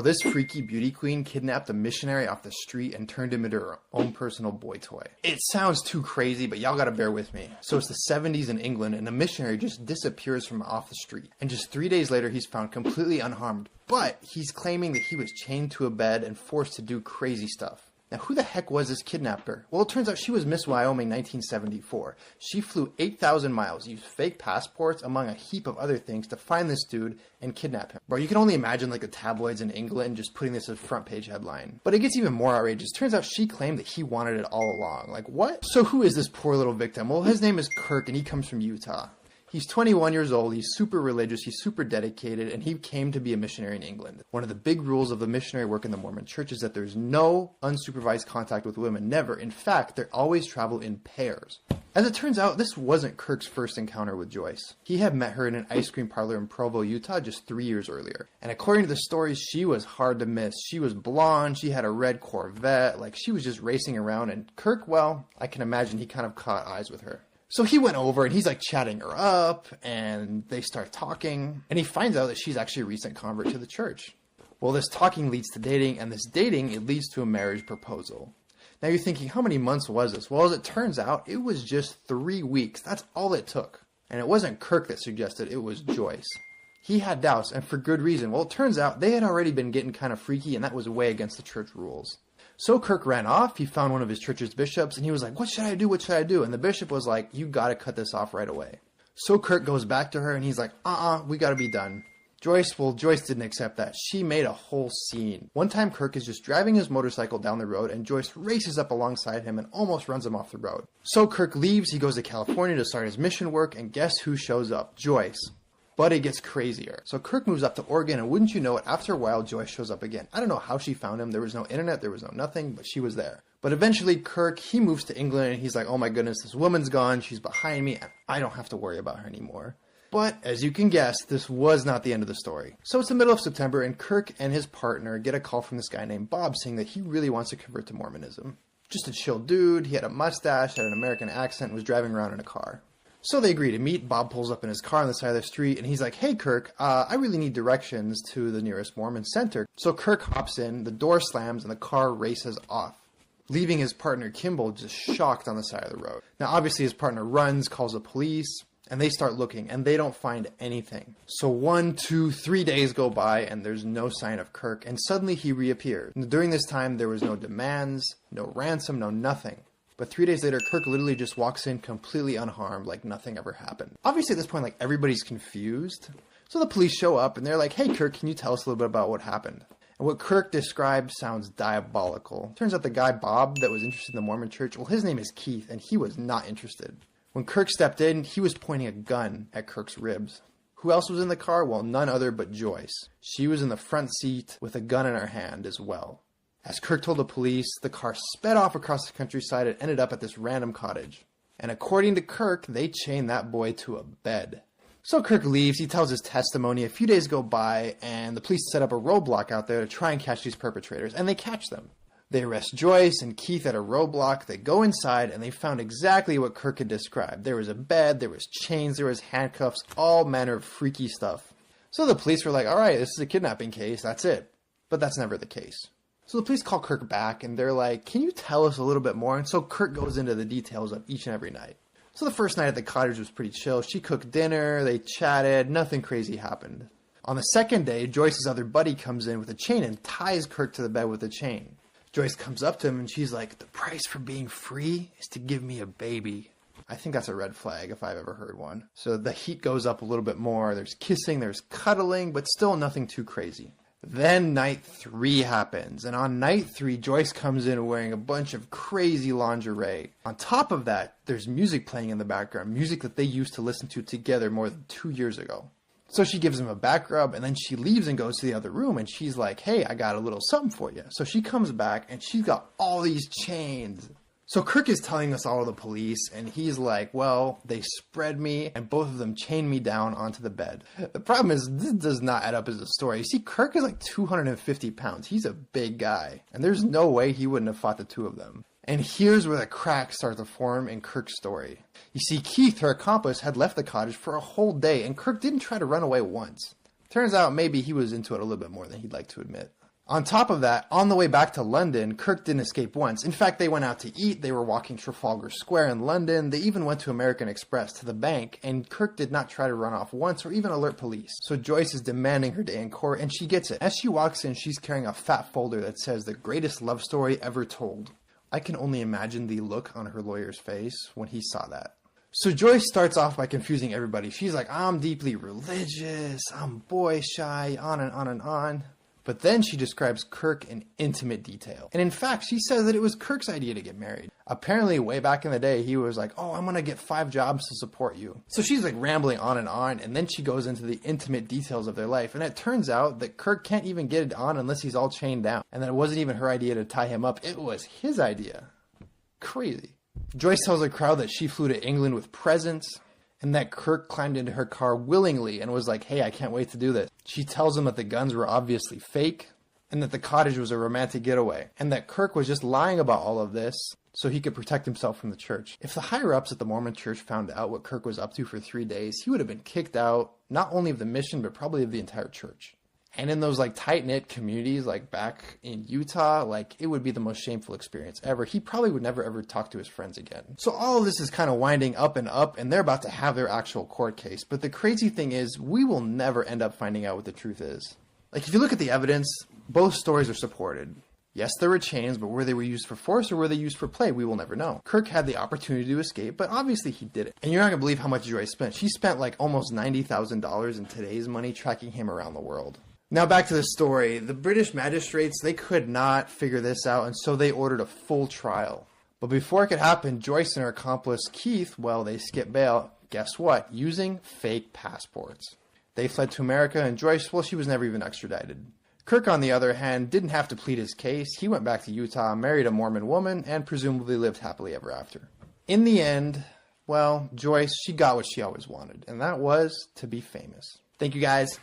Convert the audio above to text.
This freaky beauty queen kidnapped a missionary off the street and turned him into her own personal boy toy. It sounds too crazy, but y'all gotta bear with me. So it's the 70s in England and a missionary just disappears from off the street. And just 3 days later, he's found completely unharmed. But he's claiming that he was chained to a bed and forced to do crazy stuff. Now, who the heck was this kidnapper? Well, it turns out she was Miss Wyoming 1974. She flew 8,000 miles, used fake passports, among a heap of other things, to find this dude and kidnap him. Bro, you can only imagine like the tabloids in England just putting this as a front page headline. But it gets even more outrageous. Turns out she claimed that he wanted it all along. Like, what? So who is this poor little victim? Well, his name is Kirk, and he comes from Utah. He's 21 years old, he's super religious, he's super dedicated, and he came to be a missionary in England. One of the big rules of the missionary work in the Mormon church is that there's no unsupervised contact with women, never. In fact, they always travel in pairs. As it turns out, this wasn't Kirk's first encounter with Joyce. He had met her in an ice cream parlor in Provo, Utah just 3 years earlier. And according to the stories, she was hard to miss. She was blonde, she had a red Corvette, like she was just racing around, and Kirk, well, I can imagine he kind of caught eyes with her. So he went over and he's like chatting her up and they start talking and he finds out that she's actually a recent convert to the church. Well, this talking leads to dating, and this dating, it leads to a marriage proposal. Now you're thinking, how many months was this? Well, as it turns out, it was just 3 weeks. That's all it took. And it wasn't Kirk that suggested, it was Joyce. He had doubts, and for good reason. Well, it turns out they had already been getting kind of freaky, and that was way against the church rules. So Kirk ran off, he found one of his church's bishops, and he was like, what should I do, what should I do? And the bishop was like, you gotta cut this off right away. So Kirk goes back to her, and he's like, we gotta be done. Joyce didn't accept that. She made a whole scene. One time Kirk is just driving his motorcycle down the road, and Joyce races up alongside him and almost runs him off the road. So Kirk leaves, he goes to California to start his mission work, and guess who shows up? Joyce. But it gets crazier. So Kirk moves up to Oregon, and wouldn't you know it, after a while, Joyce shows up again. I don't know how she found him. There was no internet, there was no nothing, but she was there. But eventually, Kirk, he moves to England, and he's like, oh my goodness, this woman's gone, she's behind me, and I don't have to worry about her anymore. But, as you can guess, this was not the end of the story. So it's the middle of September, and Kirk and his partner get a call from this guy named Bob saying that he really wants to convert to Mormonism. Just a chill dude, he had a mustache, had an American accent, and was driving around in a car. So they agree to meet. Bob pulls up in his car on the side of the street, and he's like, hey Kirk, I really need directions to the nearest Mormon center. So Kirk hops in, the door slams, and the car races off, leaving his partner Kimball just shocked on the side of the road. Now obviously his partner runs, calls the police, and they start looking, and they don't find anything. So 1, 2, 3 days go by, and there's no sign of Kirk, and suddenly he reappeared. And during this time, there was no demands, no ransom, no nothing. But 3 days later, Kirk literally just walks in completely unharmed, like nothing ever happened. Obviously at this point, like, everybody's confused. So the police show up, and they're like, hey Kirk, can you tell us a little bit about what happened? And what Kirk described sounds diabolical. Turns out the guy Bob that was interested in the Mormon church, well, his name is Keith, and he was not interested. When Kirk stepped in, he was pointing a gun at Kirk's ribs. Who else was in the car? Well, none other but Joyce. She was in the front seat with a gun in her hand as well. As Kirk told the police, the car sped off across the countryside and ended up at this random cottage. And according to Kirk, they chained that boy to a bed. So Kirk leaves, he tells his testimony, a few days go by, and the police set up a roadblock out there to try and catch these perpetrators, and they catch them. They arrest Joyce and Keith at a roadblock, they go inside, and they found exactly what Kirk had described. There was a bed, there was chains, there was handcuffs, all manner of freaky stuff. So the police were like, alright, this is a kidnapping case, that's it. But that's never the case. So the police call Kirk back, and they're like, can you tell us a little bit more? And so Kirk goes into the details of each and every night. So the first night at the cottage was pretty chill. She cooked dinner, they chatted, nothing crazy happened. On the second day, Joyce's other buddy comes in with a chain and ties Kirk to the bed with a chain. Joyce comes up to him and she's like, the price for being free is to give me a baby. I think that's a red flag if I've ever heard one. So the heat goes up a little bit more. There's kissing, there's cuddling, but still nothing too crazy. Then night 3 happens, and on night 3, Joyce comes in wearing a bunch of crazy lingerie. On top of that, there's music playing in the background, music that they used to listen to together more than 2 years ago. So she gives him a back rub, and then she leaves and goes to the other room, and she's like, hey, I got a little something for you. So she comes back, and she's got all these chains. So Kirk is telling us all of the police, and he's like, well, they spread me, and both of them chained me down onto the bed. The problem is, this does not add up as a story. You see, Kirk is like 250 pounds. He's a big guy, and there's no way he wouldn't have fought the two of them. And here's where the cracks start to form in Kirk's story. You see, Keith, her accomplice, had left the cottage for a whole day, and Kirk didn't try to run away once. Turns out maybe he was into it a little bit more than he'd like to admit. On top of that, on the way back to London, Kirk didn't escape once. In fact, they went out to eat, they were walking Trafalgar Square in London, they even went to American Express, to the bank, and Kirk did not try to run off once or even alert police. So Joyce is demanding her day in court, and she gets it. As she walks in, she's carrying a fat folder that says, "The greatest love story ever told." I can only imagine the look on her lawyer's face when he saw that. So Joyce starts off by confusing everybody. She's like, "I'm deeply religious, I'm boy shy," on and on and on. But then she describes Kirk in intimate detail. And in fact, she says that it was Kirk's idea to get married. Apparently, way back in the day, he was like, "Oh, I'm going to get 5 jobs to support you." So she's like rambling on, and then she goes into the intimate details of their life. And it turns out that Kirk can't even get it on unless he's all chained down. And that it wasn't even her idea to tie him up. It was his idea. Crazy. Joyce tells the crowd that she flew to England with presents, and that Kirk climbed into her car willingly and was like, "Hey, I can't wait to do this." She tells him that the guns were obviously fake, and that the cottage was a romantic getaway, and that Kirk was just lying about all of this so he could protect himself from the church. If the higher-ups at the Mormon church found out what Kirk was up to for 3 days, he would have been kicked out, not only of the mission, but probably of the entire church. And in those like tight-knit communities like back in Utah, like it would be the most shameful experience ever. He probably would never ever talk to his friends again. So all of this is kind of winding up, and they're about to have their actual court case. But the crazy thing is, we will never end up finding out what the truth is. Like if you look at the evidence, both stories are supported. Yes, there were chains, but were they used for force or were they used for play? We will never know. Kirk had the opportunity to escape, but obviously he did it. And you're not going to believe how much Joyce spent. She spent like almost $90,000 in today's money tracking him around the world. Now back to the story. The British magistrates, they could not figure this out, and so they ordered a full trial. But before it could happen, Joyce and her accomplice Keith, well, they skipped bail. Guess what? Using fake passports. They fled to America, and Joyce, well, she was never even extradited. Kirk, on the other hand, didn't have to plead his case. He went back to Utah, married a Mormon woman, and presumably lived happily ever after. In the end, well, Joyce, she got what she always wanted, and that was to be famous. Thank you, guys.